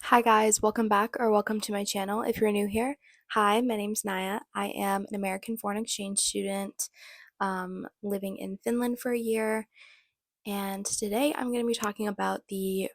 Hi guys, welcome back or welcome to my channel if you're new here. Hi, my name's Naya. I am an American foreign exchange student living in Finland for a year, and today I'm going to be talking about the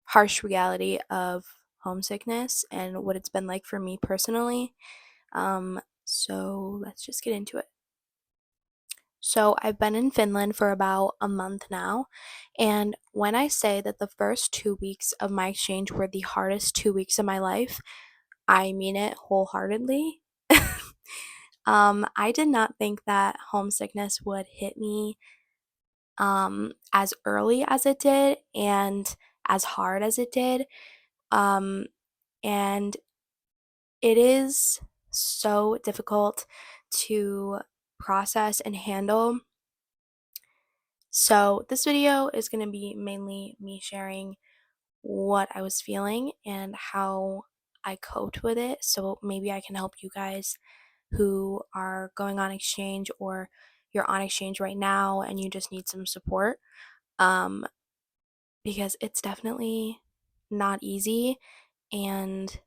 harsh reality of homesickness and what it's been like for me personally. So let's just get into it. So, I've been in Finland for about a month now, and when I say that the first 2 weeks of my exchange were the hardest 2 weeks of my life, I mean it wholeheartedly. I did not think that homesickness would hit me as early as it did and as hard as it did. Um, and it is so difficult to process and handle. So, this video is going to be mainly me sharing what I was feeling and how I coped with it. So, maybe I can help you guys who are going on exchange, or you're on exchange right now and you just need some support, um, because it's definitely not easy. And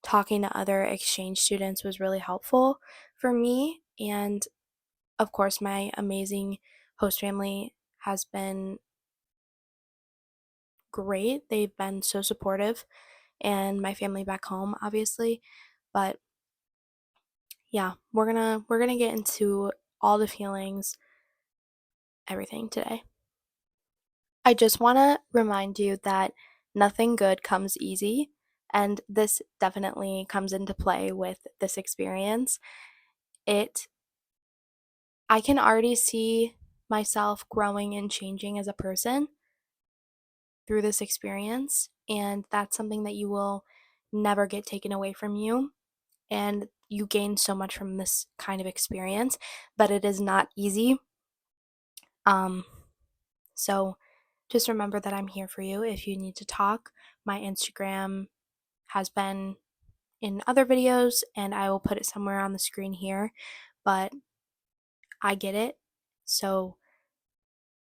talking to other exchange students was really helpful for me. And of course, my amazing host family has been great. They've been so supportive, and my family back home, obviously. But yeah, we're gonna get into all the feelings, everything today. I just want to remind you that nothing good comes easy, and this definitely comes into play with this experience. It I can already see myself growing and changing as a person through this experience, and that's something that you will never get taken away from you, and you gain so much from this kind of experience, but it is not easy. Um so just remember that I'm here for you if you need to talk. My Instagram has been in other videos, and I will put it somewhere on the screen here, but I get it. So,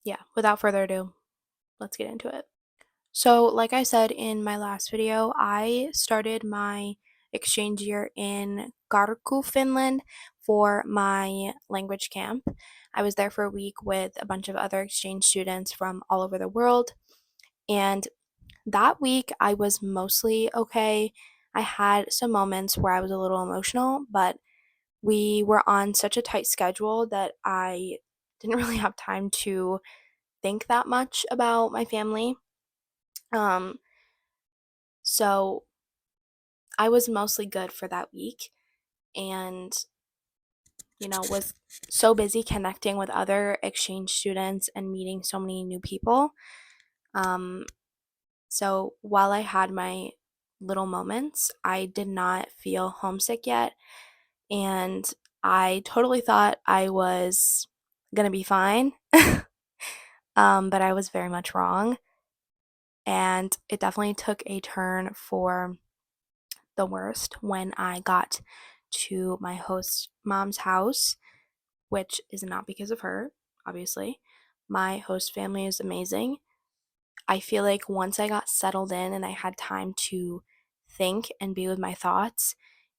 yeah, without further ado, let's get into it. So, like I said in my last video, I started my exchange year in Karku, Finland for my language camp. I was there for a week with a bunch of other exchange students from all over the world, and that week I was mostly okay. I had some moments where I was a little emotional, but we were on such a tight schedule that I didn't really have time to think that much about my family. Um, so I was mostly good for that week, and was so busy connecting with other exchange students and meeting so many new people. Um, so while I had my little moments, I did not feel homesick yet, and I totally thought I was gonna be fine. But I was very much wrong, and it definitely took a turn for the worst when I got to my host mom's house, which is not because of her, obviously. My host family is amazing. I feel like once I got settled in and I had time to think and be with my thoughts,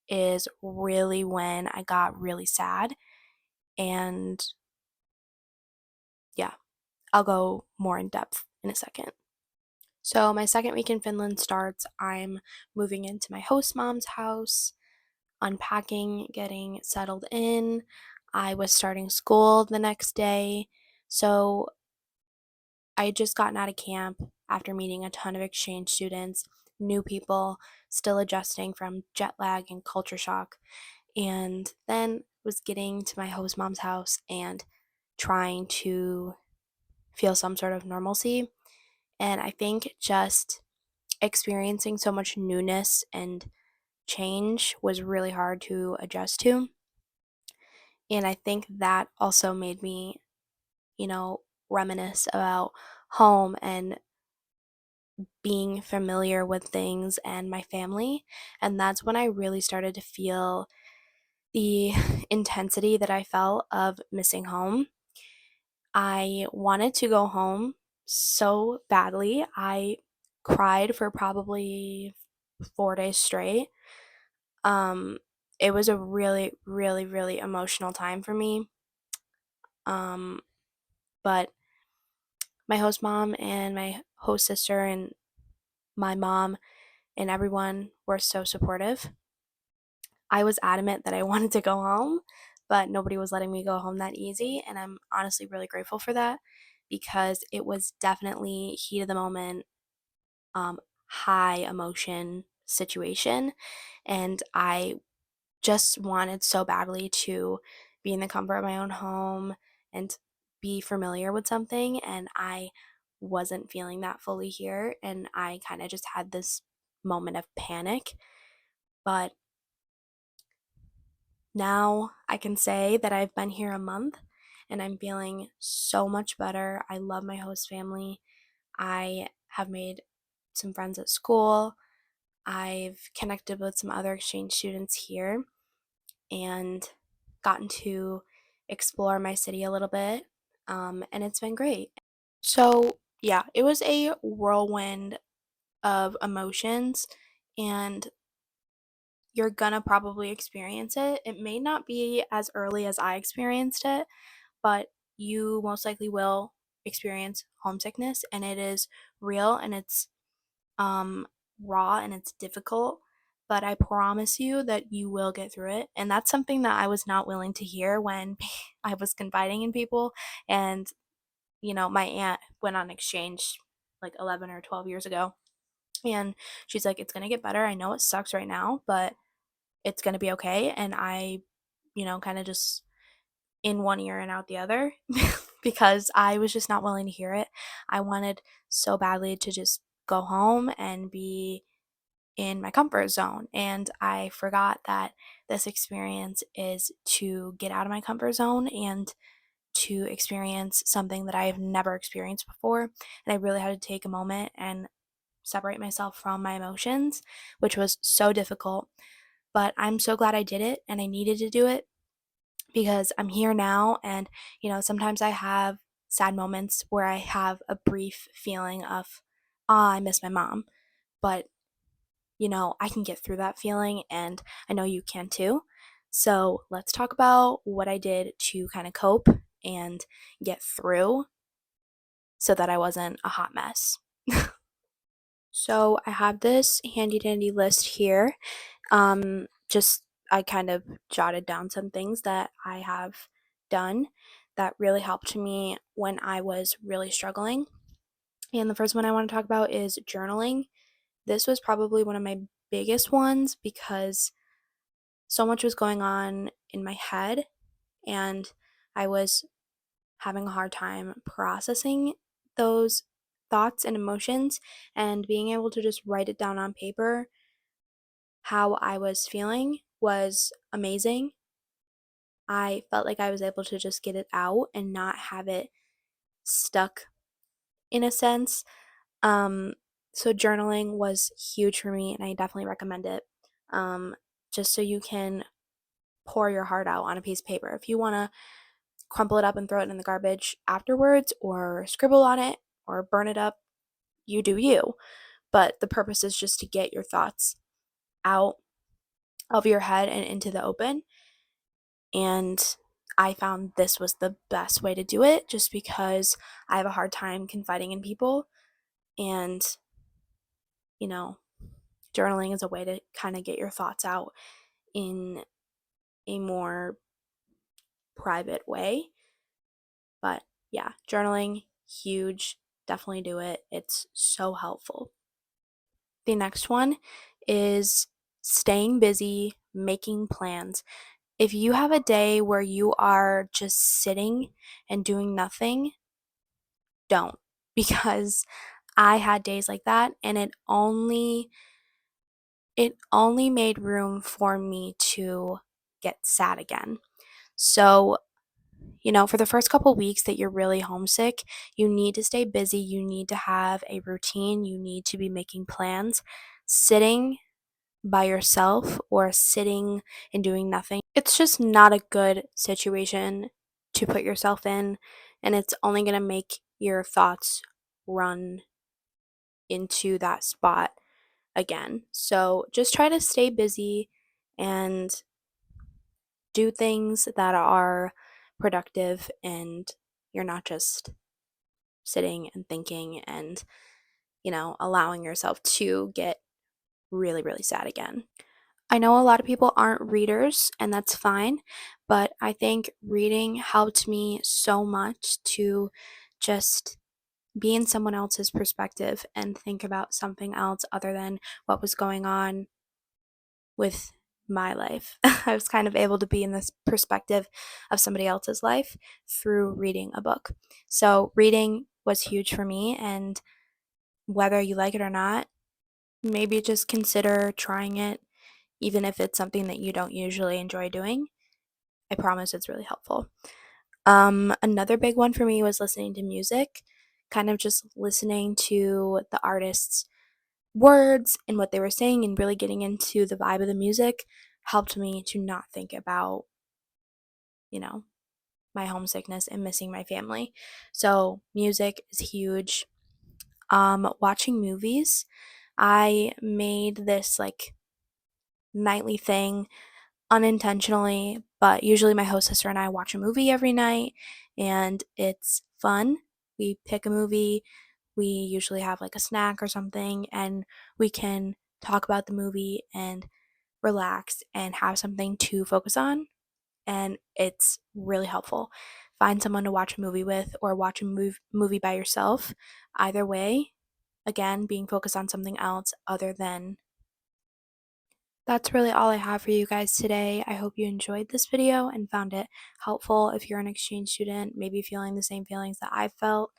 is really when I got really sad. And yeah, I'll go more in depth in a second. So, my second week in Finland starts. I'm moving into my host mom's house, unpacking, getting settled in. I was starting school the next day. So, I had just gotten out of camp after meeting a ton of exchange students, new people, still adjusting from jet lag and culture shock. And then was getting to my host mom's house and trying to feel some sort of normalcy. And I think just experiencing so much newness and change was really hard to adjust to. And I think that also made me, you know, reminisce about home and being familiar with things and my family. And that's when I really started to feel the intensity that I felt of missing home. I wanted to go home so badly. I cried for probably 4 days straight. Um, it was a really, really, really emotional time for me. Um, but my host mom and my host sister and my mom and everyone were so supportive. I was adamant that I wanted to go home, but nobody was letting me go home that easy. And I'm honestly really grateful for that because it was definitely heat of the moment, high emotion situation. And I just wanted so badly to be in the comfort of my own home and be familiar with something. And I wasn't feeling that fully here. And I kind of just had this moment of panic. But now I can say that I've been here a month and I'm feeling so much better. I love my host family. I have made some friends at school. I've connected with some other exchange students here and gotten to explore my city a little bit. And it's been great. So, yeah, it was a whirlwind of emotions, and you're gonna probably experience it. It may not be as early as I experienced it, but you most likely will experience homesickness, and it is real and it's um, raw and it's difficult, but I promise you that you will get through it. And that's something that I was not willing to hear when I was confiding in people. And, my aunt went on exchange like 11 or 12 years ago. And she's like, it's going to get better. I know it sucks right now, but it's going to be okay. And I, kind of just in one ear and out the other because I was just not willing to hear it. I wanted so badly to just go home and be in my comfort zone. And I forgot that this experience is to get out of my comfort zone and to experience something that I have never experienced before. And I really had to take a moment and separate myself from my emotions, which was so difficult. But I'm so glad I did it and I needed to do it because I'm here now. And, sometimes I have sad moments where I have a brief feeling of, I miss my mom. But I can get through that feeling and I know you can too. So let's talk about what I did to kind of cope and get through so that I wasn't a hot mess. So I have this handy dandy list here. Just I kind of jotted down some things that I have done that really helped me when I was really struggling. And the first one I want to talk about is journaling. This was probably one of my biggest ones because so much was going on in my head and I was having a hard time processing those thoughts and emotions, and being able to just write it down on paper how I was feeling was amazing. I felt like I was able to just get it out and not have it stuck in a sense. Um, so journaling was huge for me and I definitely recommend it. Um, just so you can pour your heart out on a piece of paper. If you want to crumple it up and throw it in the garbage afterwards, or scribble on it, or burn it up, you do you. But the purpose is just to get your thoughts out of your head and into the open. And I found this was the best way to do it just because I have a hard time confiding in people. And, you know, journaling is a way to kind of get your thoughts out in a more private way. But yeah, journaling, huge. Definitely do it. It's so helpful. The next one is staying busy, making plans. If you have a day where you are just sitting and doing nothing, don't. Because I had days like that and it only made room for me to get sad again. So, for the first couple weeks that you're really homesick, you need to stay busy. You need to have a routine. You need to be making plans. Sitting by yourself or sitting and doing nothing, it's just not a good situation to put yourself in. And it's only going to make your thoughts run into that spot again. So just try to stay busy and do things that are productive, and you're not just sitting and thinking and, allowing yourself to get really, really sad again. I know a lot of people aren't readers, and that's fine, but I think reading helped me so much to just be in someone else's perspective and think about something else other than what was going on with my life. I was kind of able to be in this perspective of somebody else's life through reading a book. So, reading was huge for me, and whether you like it or not, maybe just consider trying it, even if it's something that you don't usually enjoy doing. I promise it's really helpful. Another big one for me was listening to music, kind of just listening to the artist's words and what they were saying and really getting into the vibe of the music helped me to not think about, you know, my homesickness and missing my family. So, music is huge. Watching movies, I made this like nightly thing unintentionally, but usually my host sister and I watch a movie every night and it's fun. We pick a movie, we usually have like a snack or something, and we can talk about the movie and relax and have something to focus on. And it's really helpful. Find someone to watch a movie with or watch a movie by yourself. Either way, again, being focused on something else other than. That's really all I have for you guys today. I hope you enjoyed this video and found it helpful. If you're an exchange student, maybe feeling the same feelings that I felt,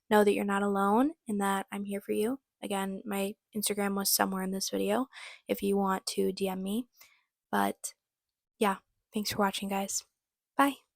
know that you're not alone and that I'm here for you. Again, my Instagram was somewhere in this video if you want to DM me. But yeah, thanks for watching, guys. Bye.